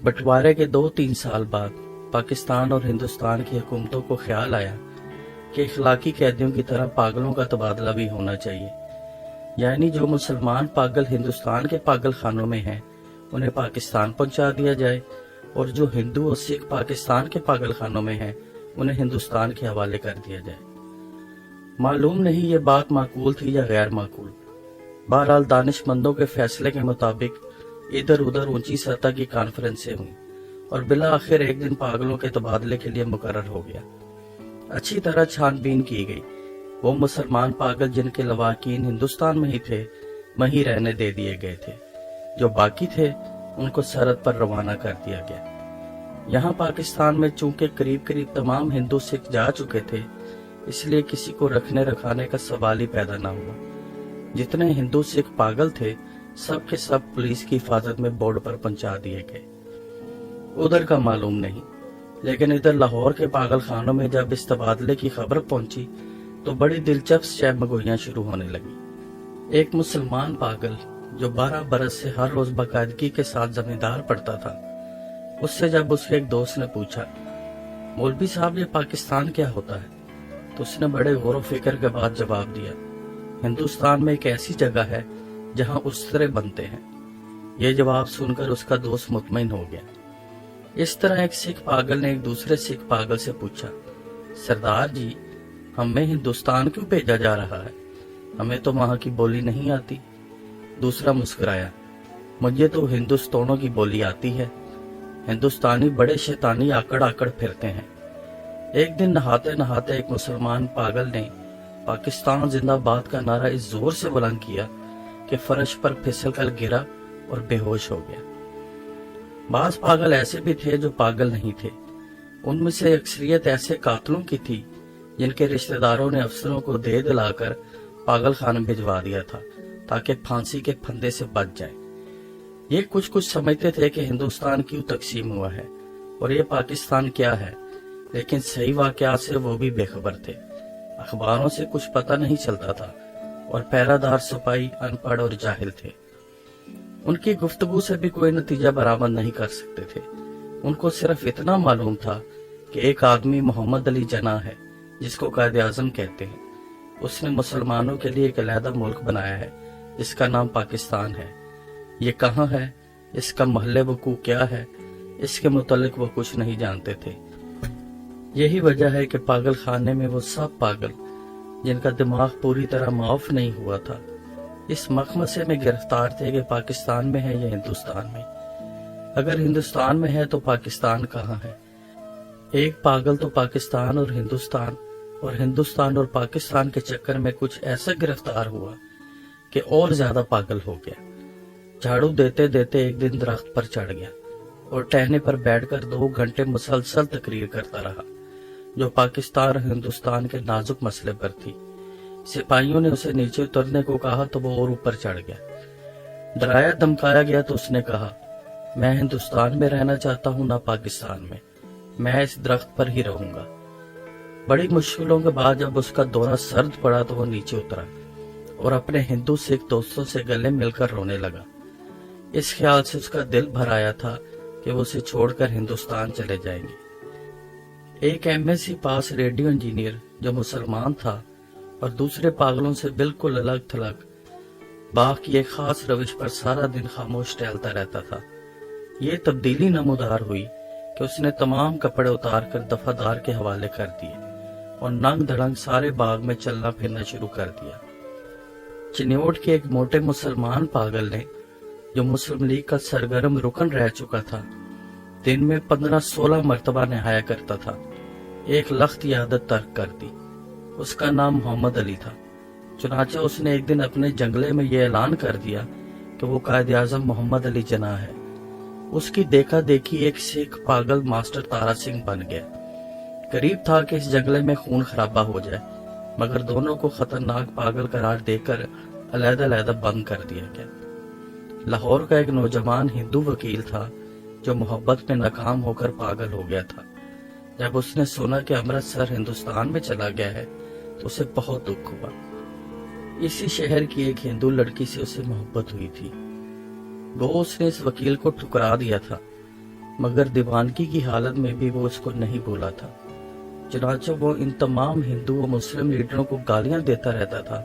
बंटवारे के 2-3 साल बाद पाकिस्तान और हिंदुस्तान की हुकूमतों को ख्याल आया कि इखलाकी कैदियों की तरह पागलों का तबादला भी होना चाहिए, यानी जो मुसलमान पागल हिंदुस्तान के पागल खानों में हैं उन्हें पाकिस्तान पहुंचा दिया जाए, और जो हिंदू और सिख पाकिस्तान के पागल खानों में हैं उन्हें हिंदुस्तान के हवाले कर दिया जाए। मालूम नहीं ये बात माकूल थी या गैर माकूल। बहरहाल दानिशमंदों के फैसले के मुताबिक इधर उधर ऊंची सतह की कॉन्फ्रेंसें हुई और बिला आखिर एक दिन पागलों के तबादले के लिए मुकर्रर हो गया। अच्छी तरह छानबीन की गई। वो मुसलमान पागल जिनके लवाकीन हिंदुस्तान में ही थे वहीं रहने दे दिए गए थे, जो बाकी थे उनको सरहद पर रवाना कर दिया गया। यहाँ पाकिस्तान में चूंकि करीब करीब तमाम हिंदू सिख जा चुके थे, इसलिए किसी को रखने रखाने का सवाल ही पैदा न हुआ। जितने हिंदू सिख पागल थे सब के सब पुलिस की हिफाजत में बोर्ड पर पहुंचा दिए गए। उधर का मालूम नहीं, लेकिन इधर लाहौर के पागल खानों में जब इस तबादले की खबर पहुंची तो बड़ी दिलचस्प शहमगोइयां शुरू होने लगी। एक मुसलमान पागल जो 12 बरस से हर रोज बाकायदगी के साथ जमींदार पढ़ता था, उससे जब उसके एक दोस्त ने पूछा, मौलवी साहब ये पाकिस्तान क्या होता है, तो उसने बड़े गौर व फिक्र के बाद जवाब दिया, हिंदुस्तान में एक ऐसी जगह है जहां उस तरह बनते हैं। ये जवाब सुनकर उसका दोस्त मुतमईन हो गया। इस तरह एक सिख पागल ने एक दूसरे सिख पागल से पूछा, सरदार जी हमें हिंदुस्तान क्यों भेजा जा रहा है, हमें तो वहां की बोली नहीं आती। दूसरा मुस्कुराया, मुझे तो हिंदुस्तानों की बोली आती है, हिंदुस्तानी बड़े शैतानी आकड़ आकड़ फिरते हैं। एक दिन नहाते नहाते एक मुसलमान पागल ने पाकिस्तान जिंदाबाद का नारा इस जोर से बुलंद किया कि फर्श पर फिसल कर गिरा और बेहोश हो गया। बाज पागल ऐसे भी थे जो पागल नहीं थे। उनमें से अक्सरियत ऐसे कातलों की थी जिनके रिश्तेदारों ने अफसरों को दे दिलाकर पागल खाने भिजवा दिया था ताकि फांसी के फंदे से बच जाए। ये कुछ कुछ समझते थे कि हिंदुस्तान क्यों तकसीम हुआ है और ये पाकिस्तान क्या है, लेकिन सही वाकयात से वो भी बेखबर थे। अखबारों से कुछ पता नहीं चलता था और पहरादार सिपाही अनपढ़ और जाहिल थे। उनकी गुफ्तगू से भी कोई नतीजा बरामद नहीं कर सकते थे। उनको सिर्फ इतना मालूम था कि एक आदमी मोहम्मद अली जना है जिसको कायदे आजम कहते हैं। उसने मुसलमानों के लिए एक अलहदा मुल्क बनाया है जिसका नाम पाकिस्तान है। ये कहाँ है, इसका महल्ले वकू क्या है, इसके मुतालिक वो कुछ नहीं जानते थे। यही वजह है कि पागल खाने में वो सब पागल जिनका दिमाग पूरी तरह माफ नहीं हुआ था इस मखमसे में गिरफ्तार थे कि पाकिस्तान में है या हिंदुस्तान में। अगर हिंदुस्तान में है तो पाकिस्तान कहाँ है। एक पागल तो पाकिस्तान और हिंदुस्तान और पाकिस्तान के चक्कर में कुछ ऐसा गिरफ्तार हुआ कि और ज्यादा पागल हो गया। झाड़ू देते देते एक दिन दरख्त पर चढ़ गया और टहने पर बैठकर 2 घंटे मुसलसल तकरीर करता रहा जो पाकिस्तान और हिंदुस्तान के नाजुक मसले पर थी। सिपाहियों ने उसे नीचे उतरने को कहा तो वो और ऊपर चढ़ गया। डराया धमकाया गया तो उसने कहा, मैं हिंदुस्तान में रहना चाहता हूँ ना पाकिस्तान में, मैं इस दरख्त पर ही रहूंगा। बड़ी मुश्किलों के बाद जब उसका दौरा सर्द पड़ा तो वो नीचे उतरा और अपने हिंदू सिख दोस्तों से गले मिलकर रोने लगा। इस ख्याल से उसका दिल भर आया था कि वो उसे छोड़कर हिंदुस्तान चले जाएंगे। एक एमएससी पास रेडियो इंजीनियर जो मुसलमान था और दूसरे पागलों से बिल्कुल अलग थलग बाग की एक खास रविश पर सारा दिन खामोश टहलता रहता था। ये तब्दीली नमूदार हुई कि उसने तमाम कपड़े उतार कर दफादार के हवाले कर दिए और नंग धड़ंग सारे बाग में चलना फिरना शुरू कर दिया। चिन्योट के एक मोटे मुसलमान पागल ने, जो मुस्लिम लीग का सरगर्म रुकन रह चुका था, दिन में 15-16 मरतबा नहाया करता था, एक लख्त आदत तर्क कर दी। उसका नाम मोहम्मद अली था। चुनाचे उसने एक दिन अपने जंगले में यह ऐलान कर दिया कि वो कायदे आजम मोहम्मद अली जना है। उसकी देखा देखी एक सिख पागल मास्टर तारा सिंह बन गया। करीब था कि इस जंगले में खून खराबा हो जाए, मगर दोनों को खतरनाक पागल करार देकर अलहदा बंद कर दिया गया। लाहौर का एक नौजवान हिंदू वकील था जो मोहब्बत में नाकाम होकर पागल हो गया था। जब उसने सुना कि अमृतसर हिंदुस्तान में चला गया है तो उसे बहुत दुख हुआ। इसी शहर की एक हिंदू लड़की से उसे मोहब्बत हुई थी। वो उसने इस वकील को ठुकरा दिया था। मगर दीवानगी की हालत में भी वो उसको नहीं भूला था। चुनांचे वो इन तमाम हिंदू और मुस्लिम लीडरों को गालियां देता रहता था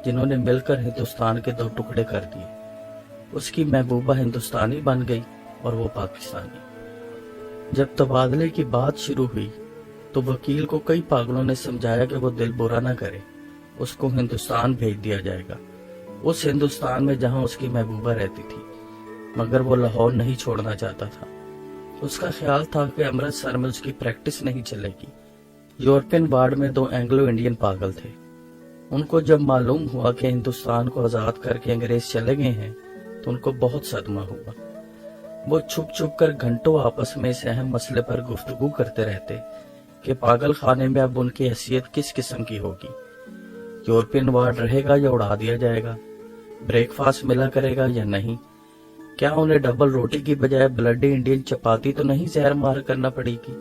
जिन्होंने मिलकर हिंदुस्तान के दो टुकड़े कर दिए। उसकी महबूबा हिंदुस्तानी बन गई और वो पाकिस्तानी। जब तबादले की बात शुरू हुई तो वकील को कई पागलों ने समझाया कि वो दिल बुरा ना करे, उसको हिंदुस्तान भेज दिया जाएगा, उस हिंदुस्तान में जहां उसकी महबूबा रहती थी। मगर वो लाहौर नहीं छोड़ना चाहता था। उसका ख्याल था कि अमृतसर में उसकी प्रैक्टिस नहीं चलेगी। यूरोपियन वार्ड में दो एंग्लो इंडियन पागल थे। उनको जब मालूम हुआ कि हिंदुस्तान को आजाद करके अंग्रेज चले गए हैं तो उनको बहुत सदमा हुआ। वो छुप छुप कर घंटों आपस में इस अहम मसले पर गुफ्तगू करते रहते कि पागल खाने में अब उनकी हैसियत किस किस्म की होगी। यूरोपियन वार्ड रहेगा या उड़ा दिया जाएगा, ब्रेकफास्ट मिला करेगा या नहीं, क्या उन्हें डबल रोटी की बजाय ब्लडी इंडियन चपाती तो नहीं जहर मार करना पड़ेगी।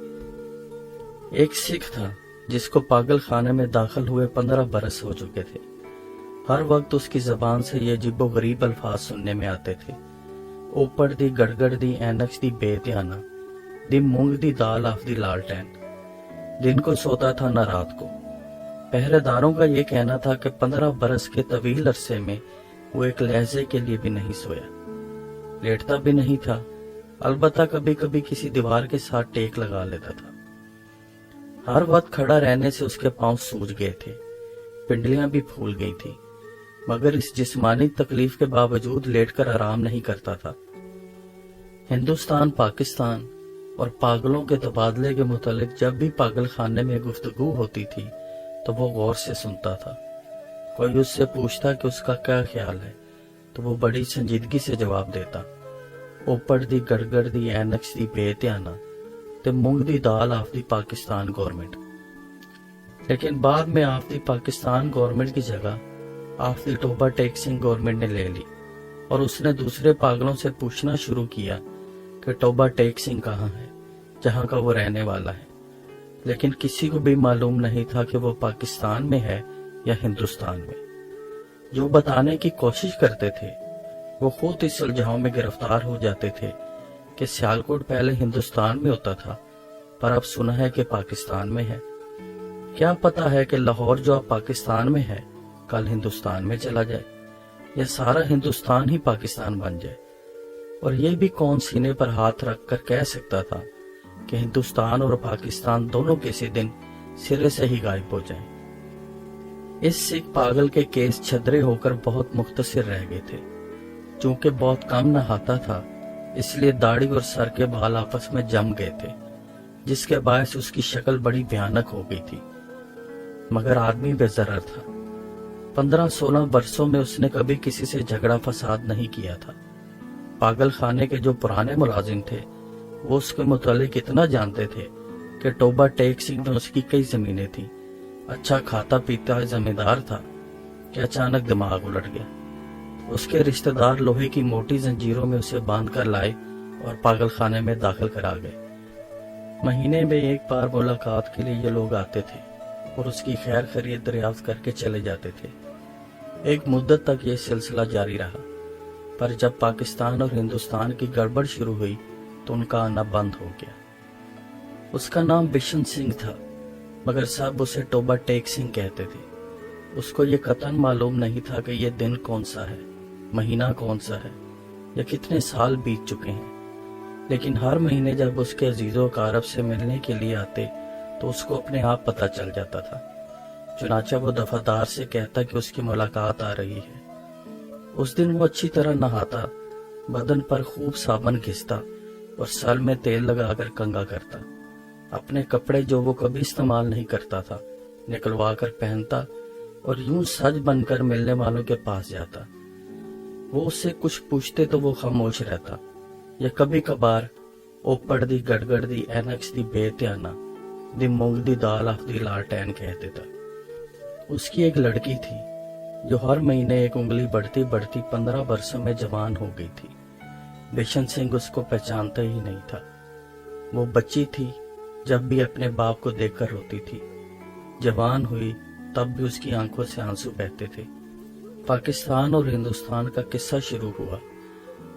एक सिख था जिसको पागल खाने में दाखिल हुए 15 बरस हो चुके थे। हर वक्त उसकी जबान से ये अजीबो गरीब अल्फाज सुनने में आते थे। ऊपर दी गड़गड़ दी ऐनक्स दी बेध्याना, दी मूंग दी दाल आफ दी लालटेन। दिन को सोता था न रात को। पहरेदारों का ये कहना था कि 15 बरस के तवील अरसे में वो एक लहजे के लिए भी नहीं सोया, लेटता भी नहीं था। अलबत्ता कभी कभी किसी दीवार के साथ टेक लगा लेता था। हर वक्त खड़ा रहने से उसके पांव सूज गए थे, पिंडलियां भी फूल गई थी, मगर इस जिस्मानी तकलीफ के बावजूद लेटकर आराम नहीं करता था। हिंदुस्तान, पाकिस्तान और पागलों के तबादले के मुतालिक जब भी पागल खाने में गुफ्तगू होती थी तो वो गौर से सुनता था। कोई उससे पूछता कि उसका क्या ख्याल है तो वो बड़ी संजीदगी से जवाब देता, ऊपर दी गड़गड़ दी ऐनक्स दी बेध्याना ते मूंग दी दाल आफ दी पाकिस्तान गवर्नमेंट। लेकिन बाद में आफ दी पाकिस्तान गवर्नमेंट की जगह आफ दी टोबा टेक सिंह गवर्नमेंट ने ले ली और उसने दूसरे पागलों से पूछना शुरू किया कि टोबा टेक सिंह कहाँ है, जहां का वो रहने वाला है। लेकिन किसी को भी मालूम नहीं था कि वो पाकिस्तान में है या हिंदुस्तान में। जो बताने की कोशिश करते थे वो खुद इस सुलझाव में गिरफ्तार हो जाते थे कि सियालकोट पहले हिंदुस्तान में होता था पर अब सुना है कि पाकिस्तान में है। क्या पता है कि लाहौर जो अब पाकिस्तान में है कल हिंदुस्तान में चला जाए या सारा हिंदुस्तान ही पाकिस्तान बन जाए। और ये भी कौन सीने पर हाथ रखकर कह सकता था कि हिंदुस्तान और पाकिस्तान दोनों किसी दिन सिरे से ही गायब हो जाएं। इस सिख पागल के केस छदरे होकर बहुत मुख्तसर रह गए थे। चूंकि बहुत कम नहाता था इसलिए दाढ़ी और सर के बाल आपस में जम गए थे, जिसके बायस उसकी शक्ल बड़ी भयानक हो गई थी। मगर आदमी बेजरर था। 15-16 बरसों में उसने कभी किसी से झगड़ा फसाद नहीं किया था। पागल खाने के जो पुराने मुलाजिम थे वो उसके मुतालिक इतना जानते थे कि टोबा टेक सिंह में उसकी कई जमीनें थी। अच्छा खाता पीता जमींदार था कि अचानक दिमाग उलट गया। उसके रिश्तेदार लोहे की मोटी जंजीरों में उसे बांध कर लाए और पागल खाने में दाखिल करा गए। महीने में एक बार मुलाकात के लिए ये लोग आते थे और उसकी खैर खैरियत दरियाफ्त करके चले जाते थे। एक मुद्दत तक ये सिलसिला जारी रहा, पर जब पाकिस्तान और हिंदुस्तान की गड़बड़ शुरू हुई तो उनका आना बंद हो गया। उसका नाम बिशन सिंह था, मगर सब उसे टोबा टेक सिंह कहते थे। उसको ये कतन मालूम नहीं था कि ये दिन कौन सा है, महीना कौन सा है या कितने साल बीत चुके हैं। लेकिन हर महीने जब उसके अजीजों कारब से मिलने के लिए आते तो उसको अपने आप पता चल जाता था। चुनाचा वो दफादार से कहता कि उसकी मुलाकात आ रही है। उस दिन वो अच्छी तरह नहाता, बदन पर खूब साबुन घिसता और सर में तेल लगाकर कंघा करता। अपने कपड़े जो वो कभी इस्तेमाल नहीं करता था निकलवा कर पहनता और यूं सज बनकर मिलने वालों के पास जाता। वो उससे कुछ पूछते तो वो खामोश रहता या कभी कभार ओपड़ दी गड़गड़ दी ऐनक्स दी बेध्याना दी मूंग दी दाल आफ दी लालटेन कह देता। उसकी एक लड़की थी जो हर महीने एक उंगली बढ़ती बढ़ती 15 बरसों में जवान हो गई थी। बिशन सिंह उसको पहचानता ही नहीं था। वो बच्ची थी, जब भी अपने बाप को देखकर रोती थी। जवान हुई तब भी उसकी आंखों से आंसू बहते थे। पाकिस्तान और हिंदुस्तान का किस्सा शुरू हुआ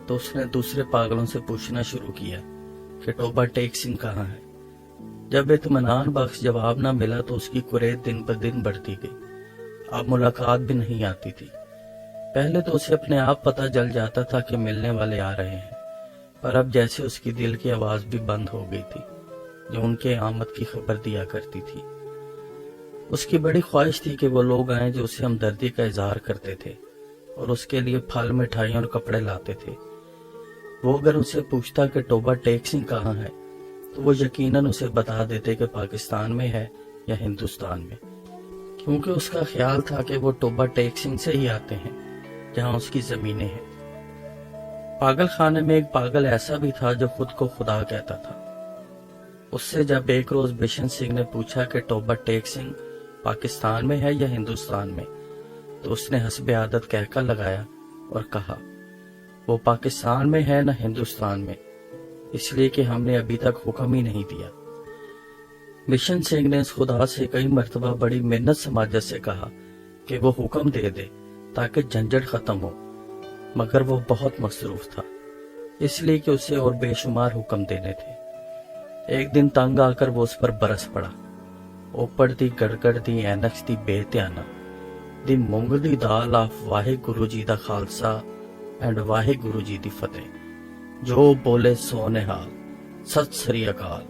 तो उसने दूसरे पागलों से पूछना शुरू किया کہ टोबा टेक सिंह कहाँ है। जब इत्मीनान बख्श जवाब न मिला तो उसकी कुरेद दिन ब दिन बढ़ती गई। अब मुलाकात भी नहीं आती थी। पहले तो उसे अपने आप पता चल जाता था कि मिलने वाले आ रहे हैं, पर अब जैसे उसकी दिल की आवाज भी बंद हो गई थी जो उनके आमद की खबर दिया करती थी। उसकी बड़ी ख्वाहिश थी कि वो लोग आए जो उसे हमदर्दी का इजहार करते थे और उसके लिए फल, मिठाई और कपड़े लाते थे। वो अगर उसे पूछता कि टोबा टेक सिंह कहाँ है तो वो यकीनन उसे बता देते कि पाकिस्तान में है या हिंदुस्तान में, क्योंकि उसका ख्याल था कि वो टोबा टेक सिंह से ही आते हैं जहां उसकी जमीनें हैं। पागल खाने में एक पागल ऐसा भी था जो खुद को खुदा कहता था। उससे जब एक रोज बिशन सिंह ने पूछा कि टोबा टेक सिंह पाकिस्तान में है या हिंदुस्तान में, तो उसने हस्बे आदत कहकर लगाया और कहा वो पाकिस्तान में है न हिंदुस्तान में, इसलिए कि हमने अभी तक हुक्म ही नहीं दिया। बिशन सिंह ने इस खुदा से कई मर्तबा बड़ी मिन्नत समाजत से कहा कि वो हुक्म दे दे ताकि झंझट खत्म हो, मगर वो बहुत मसरूफ था, इसलिए कि उसे और बेशुमार हुक्म देने थे। एक दिन तंग आकर वो उस पर बरस पड़ा। ओपड़ दी गड़गड़ दी ऐनक्स दी बेध्याना दी मूंग दी दाल आफ वाहे गुरु जी दा खालसा एंड वाहे गुरु जी दी फतेह, जो बोले सो निहाल, सत श्री अकाल।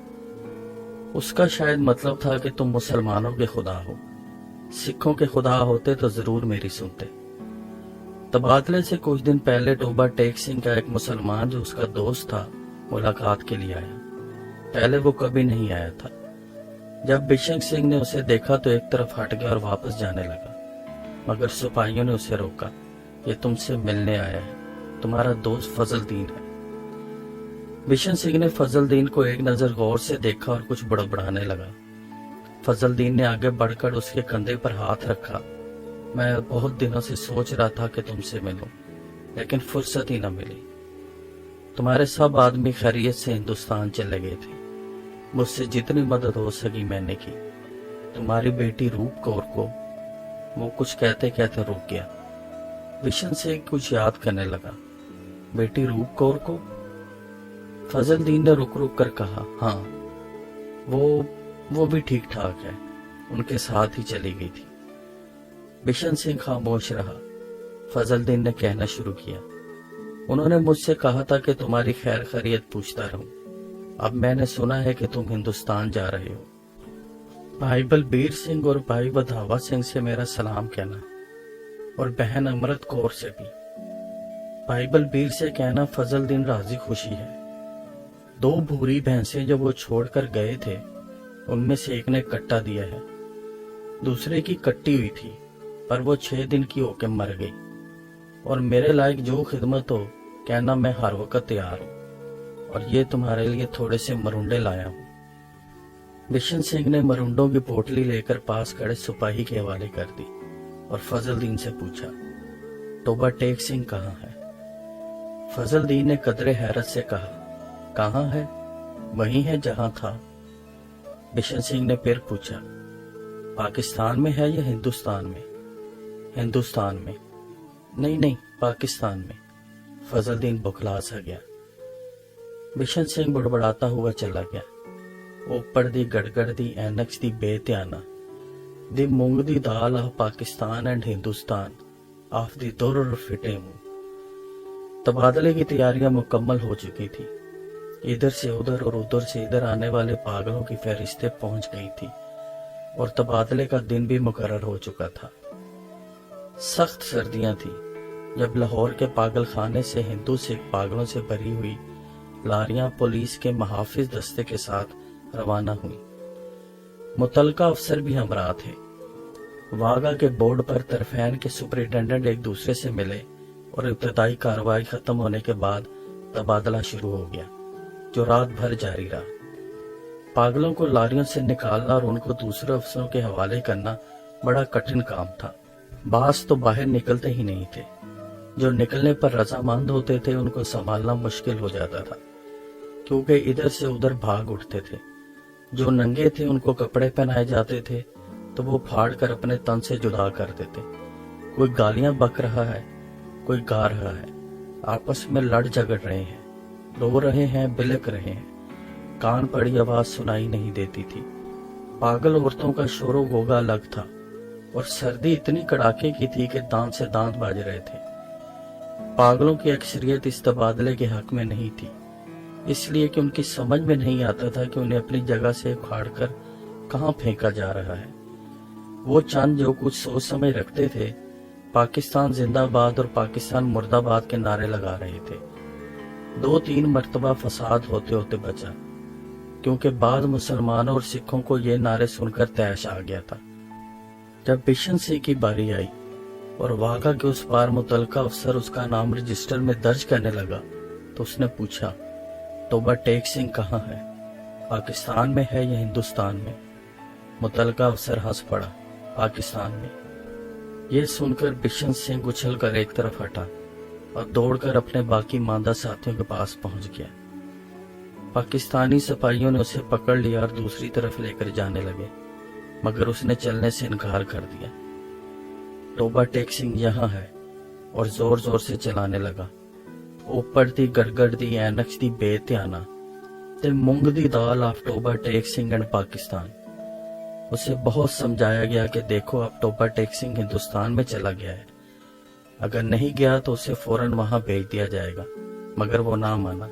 उसका शायद मतलब था कि तुम मुसलमानों के खुदा हो, सिखों के खुदा होते तो जरूर मेरी सुनते। तबादले से कुछ दिन पहले टोबा टेक सिंह का एक मुसलमान जो उसका दोस्त था मुलाकात के लिए आया। पहले वो कभी नहीं आया था। जब बिशन सिंह ने उसे देखा तो एक तरफ हट गया और वापस जाने लगा, मगर सिपाहियों ने उसे रोका। ये तुमसे मिलने आया है, तुम्हारा दोस्त फजल दीन है। बिशन सिंह ने फजल दीन को एक नजर गौर से देखा और कुछ बड़बड़ाने लगा। फजल दीन ने आगे बढ़कर उसके कंधे पर हाथ रखा। मैं बहुत दिनों से सोच रहा था कि तुमसे मिलूं, लेकिन फुर्सत ही न मिली। तुम्हारे सब आदमी खैरियत से हिंदुस्तान चले गए थे। मुझसे जितनी मदद हो सकी मैंने की। तुम्हारी बेटी रूप कौर को, वो कुछ कहते कहते रुक गया। बिशन से कुछ याद करने लगा। बेटी रूप कौर को? फजल दीन ने रुक रुक कर कहा, हाँ, वो भी ठीक ठाक है, उनके साथ ही चली गई थी। बिशन सिंह खामोश रहा। फजल दीन ने कहना शुरू किया, उन्होंने मुझसे कहा था कि तुम्हारी खैर खैरियत पूछता रहूं। अब मैंने सुना है कि तुम हिंदुस्तान जा रहे हो। भाई बलबीर सिंह और भाई वधावा सिंह से मेरा सलाम कहना, और बहन अमृत कौर से भी। भाई बलबीर से कहना फजल दीन राजी खुशी है। 2 भूरी भैंसें जो वो छोड़कर गए थे, उनमें से एक ने कट्टा दिया है, दूसरे की कट्टी हुई थी, पर वो 6 दिन की होके मर गई। और मेरे लायक जो खिदमत हो कहना, मैं हर वक्त तैयार हूं। और ये तुम्हारे लिए थोड़े से मरुंडे लाया हूं। बिशन सिंह ने मरुंडों की पोटली लेकर पास खड़े सिपाही के हवाले कर दी और फजल दीन से पूछा, टोबा टेक सिंह कहाँ है? फजल दीन ने कदरे हैरत से कहा, कहाँ है? वही है जहां था। बिशन सिंह ने फिर पूछा, पाकिस्तान में है या हिंदुस्तान में? हिंदुस्तान में। नहीं, पाकिस्तान में। फजल दीन बुखला सा गया। बिशन सिंह बड़बड़ाता हुआ चला गया। ओपड़ दी गड़गड़ दी ऐनक्स दी बेध्याना दी मूंग दी दाल of Pakistan and Hindustan of the दुर्र फिटे मुंह। तबादले की तैयारियां मुकम्मल हो चुकी थी। इधर से उधर और उधर से इधर आने वाले पागलों की फहरिस्तें पहुंच गई थी और तबादले का दिन भी मुकर्रर हो चुका था। सख्त सर्दियां थी जब लाहौर के पागल खाने से हिंदू सिख पागलों से भरी हुई लारियां पुलिस के महाफिज दस्ते के साथ रवाना हुई। मुतलका अफसर भी हमरा थे। वागा के बोर्ड पर तरफैन के सुपरिटेंडेंट एक दूसरे से मिले और इब्तदाई कार्रवाई खत्म होने के बाद तबादला शुरू हो गया, जो रात भर जारी रहा। पागलों को लारियों से निकालना और उनको दूसरे अफसरों के हवाले करना बड़ा कठिन काम था। बास तो बाहर निकलते ही नहीं थे। जो निकलने पर रजामंद होते थे उनको संभालना मुश्किल हो जाता था, क्योंकि इधर से उधर भाग उठते थे। जो नंगे थे उनको कपड़े पहनाए जाते थे तो वो फाड़ कर अपने तन से जुदा कर देते। कोई गालियां बक रहा है, कोई गा रहा है, आपस में लड़ झगड़ रहे हैं, रो रहे हैं, बिलक रहे हैं, कान पड़ी आवाज सुनाई नहीं देती थी। पागल औरतों का शोरो गोगा अलग था और सर्दी इतनी कड़ाके की थी कि दांत से दांत बाज रहे थे। पागलों की अक्सरियत इस तबादले के हक में नहीं थी, इसलिए कि उनकी समझ में नहीं आता था कि उन्हें अपनी जगह से उखाड़कर कहां फेंका जा रहा है। वो चंद जो कुछ सोच समझ रखते थे, पाकिस्तान जिंदाबाद और पाकिस्तान मुर्दाबाद के नारे लगा रहे थे। 2-3 मर्तबा फसाद होते होते बचा, क्योंकि बाद मुसलमानों और सिखों को ये नारे सुनकर तैश आ गया था। जब बिशन सिंह की बारी आई और वाघा के उस पार मुतलका अफसर उसका नाम रजिस्टर में दर्ज करने लगा, तो उसने पूछा, तोबा टेक सिंह कहाँ है, पाकिस्तान में है या हिंदुस्तान में? मुतलका अफसर हंस पड़ा, पाकिस्तान में। ये सुनकर बिशन सिंह उछल कर एक तरफ हटा और दौड़कर अपने बाकी मांदा साथियों के पास पहुंच गया। पाकिस्तानी सिपाहियों ने उसे पकड़ लिया और दूसरी तरफ लेकर जाने लगे, मगर उसने चलने से इनकार कर दिया। तोबा टेक सिंह यहाँ है, और जोर जोर से चलाने लगा। ऊपर दी गड़गड़ दी ऐनक दी बेध्याना ते मूंग दी दाल ऑफ टोबा टेक सिंह एंड पाकिस्तान। उसे बहुत समझाया गया कि देखो, अब टोबा टेक सिंह हिंदुस्तान में चला गया है, अगर नहीं गया तो उसे फौरन वहां भेज दिया जाएगा, मगर वो ना माना।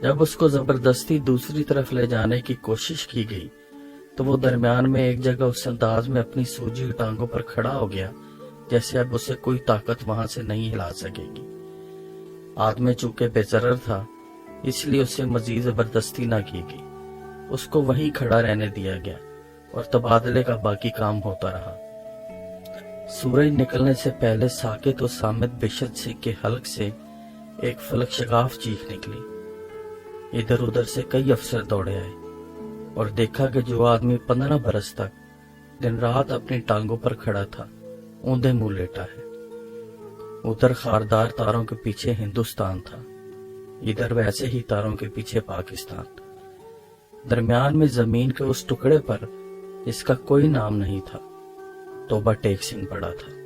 जब उसको जबरदस्ती दूसरी तरफ ले जाने की कोशिश की गई, तो वो दरमियान में एक जगह उस अंदाज में अपनी सूजी हुई टांगों पर खड़ा हो गया जैसे अब उसे कोई ताकत वहां से नहीं हिला सकेगी। आदमी चूंकि बेजरर था, इसलिए उसे मजीद जबरदस्ती ना की गई, उसको वहीं खड़ा रहने दिया गया और तबादले का बाकी काम होता रहा। सूरज निकलने से पहले साकित और सामित बिशन सिंह के हल्क से एक फलक शगाफ चीख निकली। इधर उधर से कई अफसर दौड़े आए और देखा कि जो आदमी 15 बरस तक दिन रात अपनी टांगों पर खड़ा था, ऊंधे मुंह लेटा है। उधर खारदार तारों के पीछे हिंदुस्तान था, इधर वैसे ही तारों के पीछे पाकिस्तान। दरमियान में जमीन के उस टुकड़े पर जिसका कोई नाम नहीं था, तोबा टेक सिंह पड़ा था।